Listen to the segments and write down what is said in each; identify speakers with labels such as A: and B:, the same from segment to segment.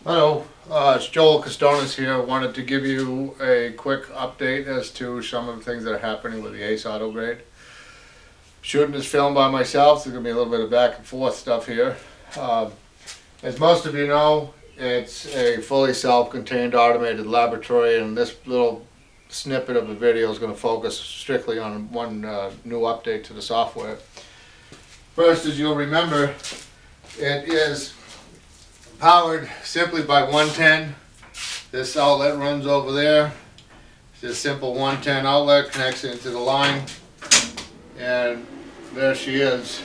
A: Hello, it's Joel Costonis here. I wanted to give you a quick update as to some of the things that are happening with the Ace Auto Grade. Shooting this film by myself, so there's going to be a little bit of back and forth stuff here. As most of you know, it's a fully self-contained automated laboratory, and this little snippet of the video is going to focus strictly on one new update to the software. First, as you'll remember, it is powered simply by 110. This outlet runs over there. It's a simple 110 outlet, connects into the line, and there she is.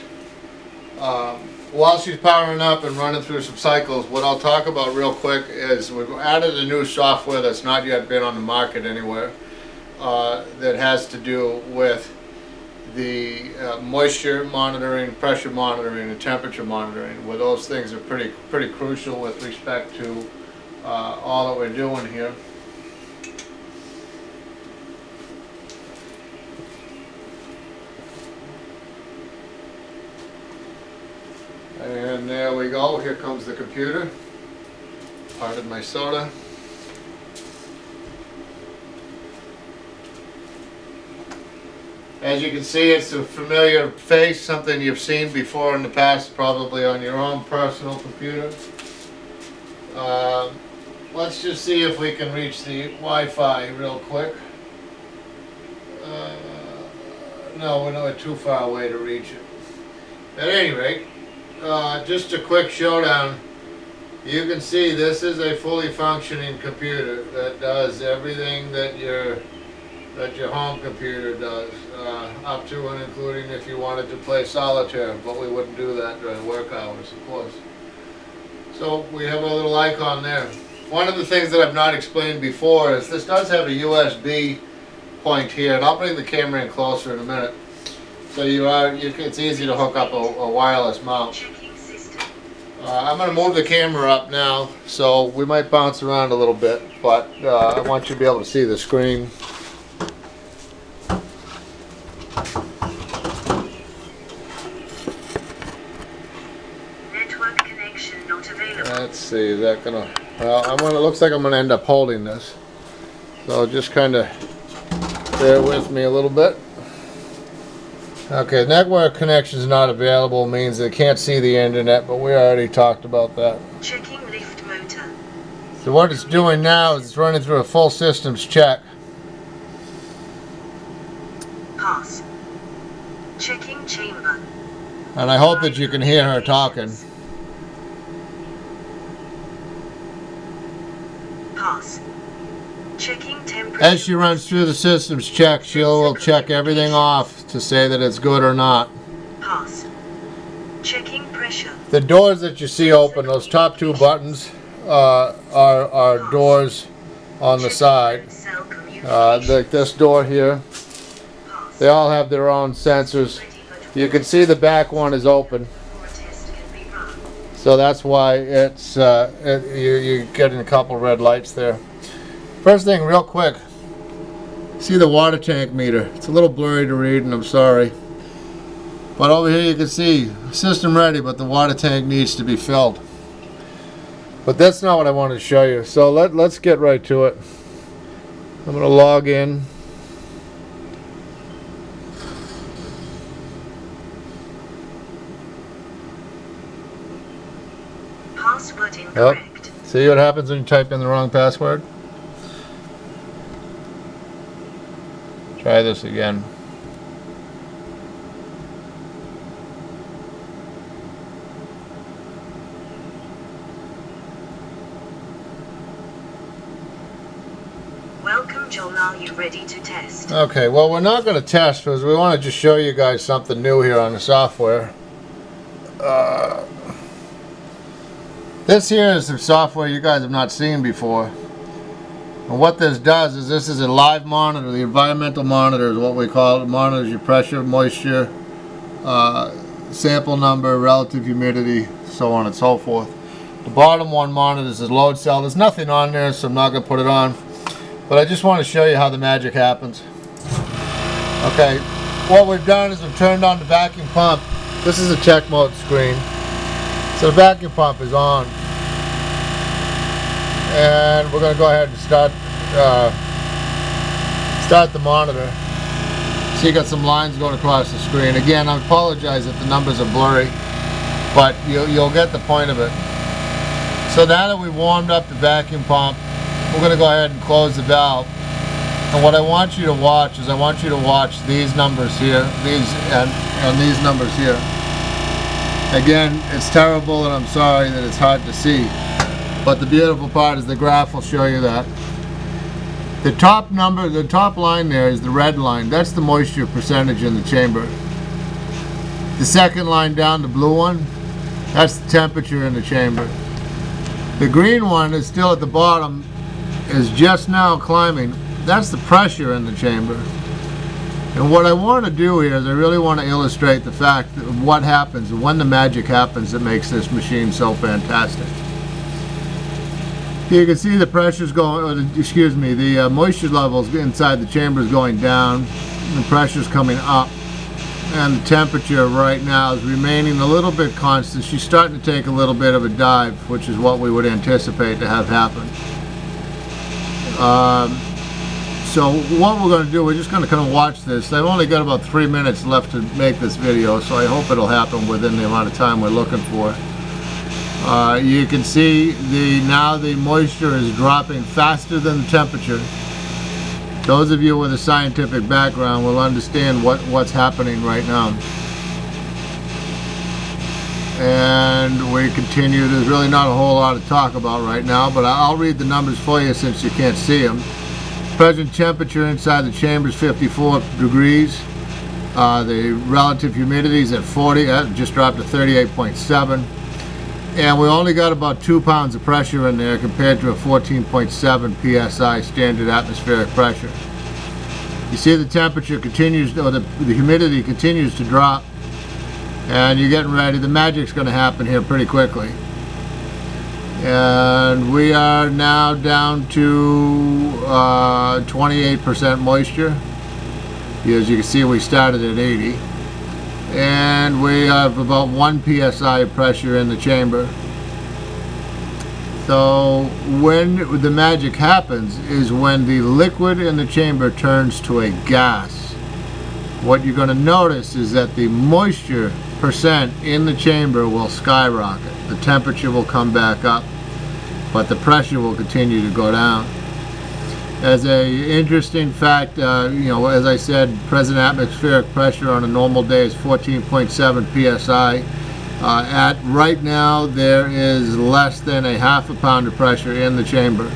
A: While she's powering up and running through some cycles, what I'll talk about real quick is we've added a new software that's not yet been on the market anywhere that has to do with the moisture monitoring, pressure monitoring, and temperature monitoring, where those things are pretty crucial with respect to all that we're doing here. And there we go, here comes the computer. Pardon my soda. As you can see, it's a familiar face, something you've seen before in the past, probably on your own personal computer. Let's just see if we can reach the Wi-Fi real quick. No, we're too far away to reach it. At any rate, just a quick showdown. You can see this is a fully functioning computer that does everything that your home computer does, up to and including if you wanted to play solitaire, but we wouldn't do that during work hours, of course. So we have a little icon there. One of the things that I've not explained before is this does have a USB point here, and I'll bring the camera in closer in a minute. So it's easy to hook up a wireless mount. I'm going to move the camera up now, so we might bounce around a little bit, but I want you to be able to see the screen.
B: Network connection not available.
A: Let's see, is that gonna? Well, it looks like I'm gonna end up holding this. So just kind of bear with me a little bit. Okay, network connection is not available means they can't see the internet, but we already talked about that.
B: Checking lift motor.
A: So what it's doing now is it's running through a full systems check.
B: Pass. Checking chamber.
A: And I hope that you can hear her talking.
B: Pass. Checking temperature.
A: As she runs through the systems check, she'll check everything off to say that it's good or not.
B: Pass. Checking pressure.
A: The doors that you see open, those top two buttons, are doors on the side. Like this door here. They all have their own sensors. You can see the back one is open, so that's why it's you're getting a couple red lights there. First thing, real quick, see the water tank meter. It's a little blurry to read, and I'm sorry. But over here you can see system ready, but the water tank needs to be filled. But that's not what I wanted to show you. So let's get right to it. I'm going to log in.
B: Password incorrect.
A: Yep. See what happens when you type in the wrong password? Try this again.
B: Welcome, Joel. Are you ready to test?
A: Okay, well, we're not going to test because we want to just show you guys something new here on the software. This here is some software you guys have not seen before. And what this does is this is a live monitor. The environmental monitor is what we call it. It monitors your pressure, moisture, sample number, relative humidity, so on and so forth. The bottom one monitors the load cell. There's nothing on there, so I'm not going to put it on. But I just want to show you how the magic happens. Okay, what we've done is we've turned on the vacuum pump. This is a check mode screen. So the vacuum pump is on. And we're going to go ahead and start the monitor. So you got some lines going across the screen. Again, I apologize if the numbers are blurry, but you'll get the point of it. So now that we've warmed up the vacuum pump, we're going to go ahead and close the valve. And what I want you to watch is I want you to watch these numbers here, these and these numbers here. Again, it's terrible and I'm sorry that it's hard to see, but the beautiful part is the graph will show you that. The top number, the top line there is the red line. That's the moisture percentage in the chamber. The second line down, the blue one, that's the temperature in the chamber. The green one is still at the bottom, is just now climbing. That's the pressure in the chamber. And what I want to do here is I really want to illustrate the fact of what happens, when the magic happens that makes this machine so fantastic. You can see the pressure's going, excuse me, the moisture levels inside the chamber is going down, the pressure's coming up, and the temperature right now is remaining a little bit constant. She's starting to take a little bit of a dive, which is what we would anticipate to have happen. So what we're going to do, we're just going to kind of watch this. I've only got about 3 minutes left to make this video, so I hope it'll happen within the amount of time we're looking for. You can see now the moisture is dropping faster than the temperature. Those of you with a scientific background will understand what's happening right now. And we continue. There's really not a whole lot to talk about right now, but I'll read the numbers for you since you can't see them. Present temperature inside the chamber is 54 degrees. The relative humidity is at 40. That just dropped to 38.7. And we only got about 2 pounds of pressure in there compared to a 14.7 psi standard atmospheric pressure. You see the temperature continues, or the humidity continues to drop, and you're getting ready. The magic's going to happen here pretty quickly. And we are now down to 28% moisture. As you can see, we started at 80. And we have about 1 psi of pressure in the chamber. So when the magic happens is when the liquid in the chamber turns to a gas. What you're going to notice is that the moisture percent in the chamber will skyrocket. The temperature will come back up, but the pressure will continue to go down. As a interesting fact, as I said, present atmospheric pressure on a normal day is 14.7 psi. At right now, there is less than a half a pound of pressure in the chamber.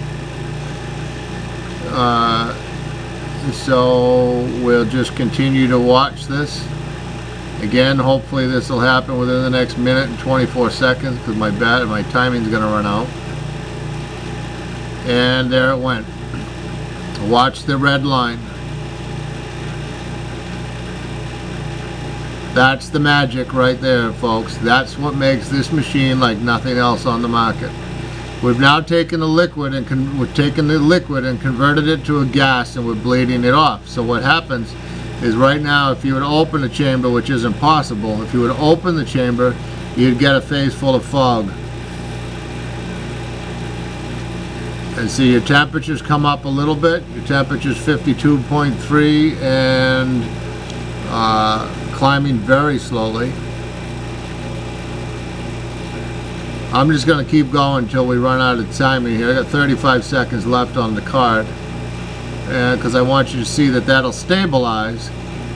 A: So we'll just continue to watch this. Again, hopefully this will happen within the next minute and 24 seconds because my timing's going to run out. And there it went. Watch the red line. That's the magic right there, folks. That's what makes this machine like nothing else on the market. We've now taken the liquid and converted it to a gas, and we're bleeding it off. So what happens is right now, if you would open the chamber, which is impossible, if you would open the chamber, you'd get a phase full of fog. And see your temperatures come up a little bit. Your temperature's 52.3 and climbing very slowly. I'm just going to keep going until we run out of timing here. I got 35 seconds left on the card because I want you to see that that'll stabilize,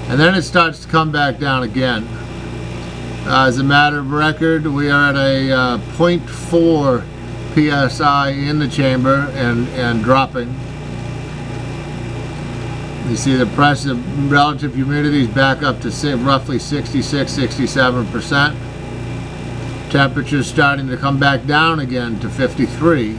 A: and then it starts to come back down again. As a matter of record, we are at a 0.4 psi in the chamber and dropping. You see the pressure, relative humidity is back up to roughly 66-67%. Temperature's starting to come back down again to 53.